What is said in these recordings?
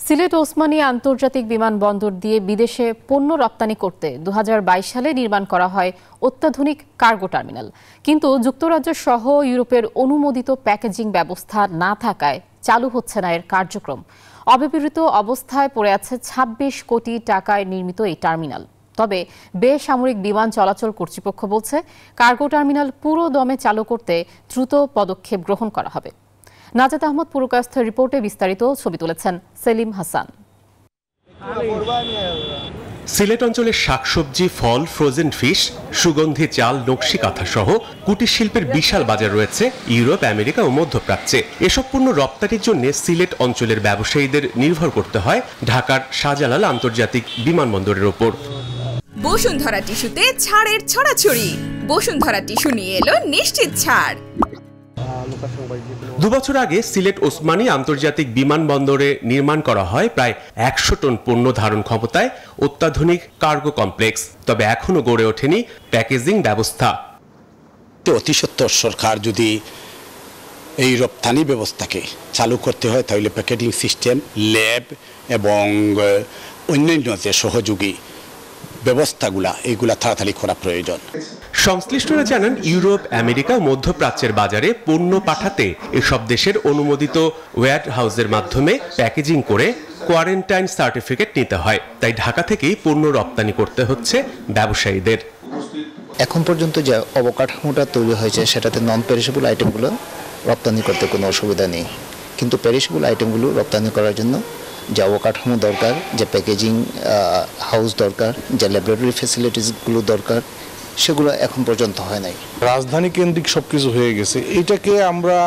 সিলেট ওসমানী আন্তর্জাতিক বিমানবন্দর দিয়ে বিদেশে পণ্য রপ্তানি করতে 2022 সালে নির্মাণ করা হয় অত্যাধুনিক কার্গো টার্মিনাল। কিন্তু যুক্তরাজ্য সহ ইউরোপের অনুমোদিত প্যাকেজিং ব্যবস্থা না থাকায় চালু হচ্ছে না এর কার্যক্রম। অব্যবহৃত অবস্থায় পড়ে আছে 26 কোটি টাকায় নির্মিত এই টার্মিনাল। তবে বেসামরিক বিমান চলাচল কর্তৃপক্ষ বলছে, কার্গো টার্মিনাল পুরো দমে চালু করতে দ্রুত পদক্ষেপ গ্রহণ করা হবে। নাজাত আহমদ পুরকাস্থের রিপোর্টে বিস্তারিত ছবি তুলেছেন সেলিম হাসান। সিলেট অঞ্চলের শাকসবজি, ফল, ফ্রোজেন ফিশ, সুগন্ধি চাল, নকশি কাঁথা সহ কুটির শিল্পের বিশাল বাজার রয়েছে ইউরোপ, আমেরিকা ও মধ্যপ্রাচ্যে। এসব পণ্য রপ্তানির জন্য সিলেট অঞ্চলের ব্যবসায়ীদের নির্ভর করতে হয় ঢাকার শাহজালাল আন্তর্জাতিক বিমানবন্দরের ওপর। বসুন্ধরা টিস্যুতে ছাড়ের ছড়াছড়ি। বসুন্ধরা টিস্যু নিয়ে এলো নিশ্চিত ছাড়। 2 বছর আগে সিলেট ওসমানী আন্তর্জাতিক বিমানবন্দরে নির্মাণ করা হয় প্রায় 100 টন পণ্য ধারণ ক্ষমতায় অত্যাধুনিক কার্গো কমপ্লেক্স। তবে এখনো গড়ে ওঠেনি প্যাকেজিং ব্যবস্থা। অতি সত্বর সরকার যদি এই রপ্তানি ব্যবস্থাকে চালু করতে হয়, তাহলে প্যাকেজিং সিস্টেম, ল্যাব এবং অন্যান্য যে সহযোগী ব্যবস্থাগুলা এইগুলা তাড়াতাড়ি করা প্রয়োজন। সংশ্লিষ্টরা জানান, ইউরোপ, আমেরিকা ও মধ্যপ্রাচ্যের বাজারে পণ্য পাঠাতে এসব দেশের অনুমোদিত ওয়্যার হাউসের মাধ্যমে প্যাকেজিং করে কোয়ারেন্টাইন সার্টিফিকেট নিতে হয়। তাই ঢাকা থেকেই পণ্য রপ্তানি করতে হচ্ছে ব্যবসায়ীদের। এখন পর্যন্ত যে অবকাঠামোটা তৈরি হয়েছে সেটাতে নন পেরিশেবল আইটেমগুলো রপ্তানি করতে কোনো অসুবিধা নেই, কিন্তু পেরিশেবল আইটেমগুলো রপ্তানি করার জন্য যে অবকাঠামো দরকার, যে প্যাকেজিং হাউস দরকার, যে ল্যাবরেটরি ফ্যাসিলিটিসগুলো দরকার, সেগুলো এখন পর্যন্ত হয় নাই। রাজধানী কেন্দ্রিক সবকিছু হয়ে গেছে। এইটাকে আমরা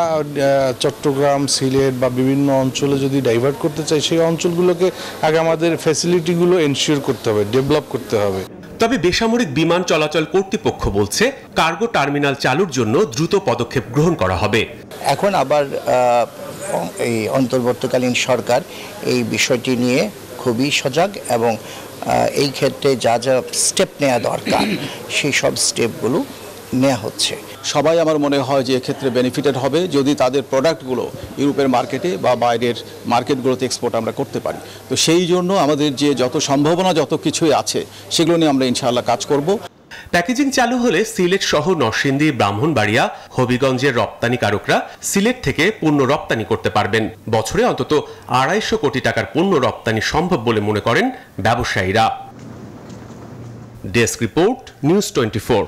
চট্টগ্রাম, সিলেট বা বিভিন্ন অঞ্চলে যদি ডাইভার্ট করতে চাই, সেই অঞ্চলগুলোকে আগে আমাদের ফ্যাসিলিটিগুলো এনশিওর করতে হবে, ডেভেলপ করতে হবে। তবে বেসামরিক বিমান চলাচল কর্তৃপক্ষ বলছে, কার্গো টার্মিনাল চালুর জন্য দ্রুত পদক্ষেপ গ্রহণ করা হবে। এখন আবার এই অন্তর্বর্তীকালীন সরকার এই বিষয়টি নিয়ে খুবই সজাগ এবং এই ক্ষেত্রে যা যা স্টেপ নেওয়া দরকার সেই সব স্টেপগুলো নেওয়া হচ্ছে। সবাই আমার মনে হয় যে এক্ষেত্রে বেনিফিটেড হবে যদি তাদের প্রোডাক্টগুলো ইউরোপের মার্কেটে বা বাইরের মার্কেটগুলোতে এক্সপোর্ট আমরা করতে পারি। তো সেই জন্য আমাদের যে যত সম্ভাবনা, যত কিছুই আছে, সেগুলো নিয়ে আমরা ইনশাআল্লাহ কাজ করব। প্যাকেজিং চালু হলে সিলেট সহ নরসিংদী, ব্রাহ্মণবাড়িয়া, হবিগঞ্জের রপ্তানিকারকরা সিলেট থেকে পণ্য রপ্তানি করতে পারবেন। বছরে অন্তত 250 কোটি টাকার পণ্য রপ্তানি সম্ভব বলে মনে করেন ব্যবসায়ীরা। Desk report, news 24।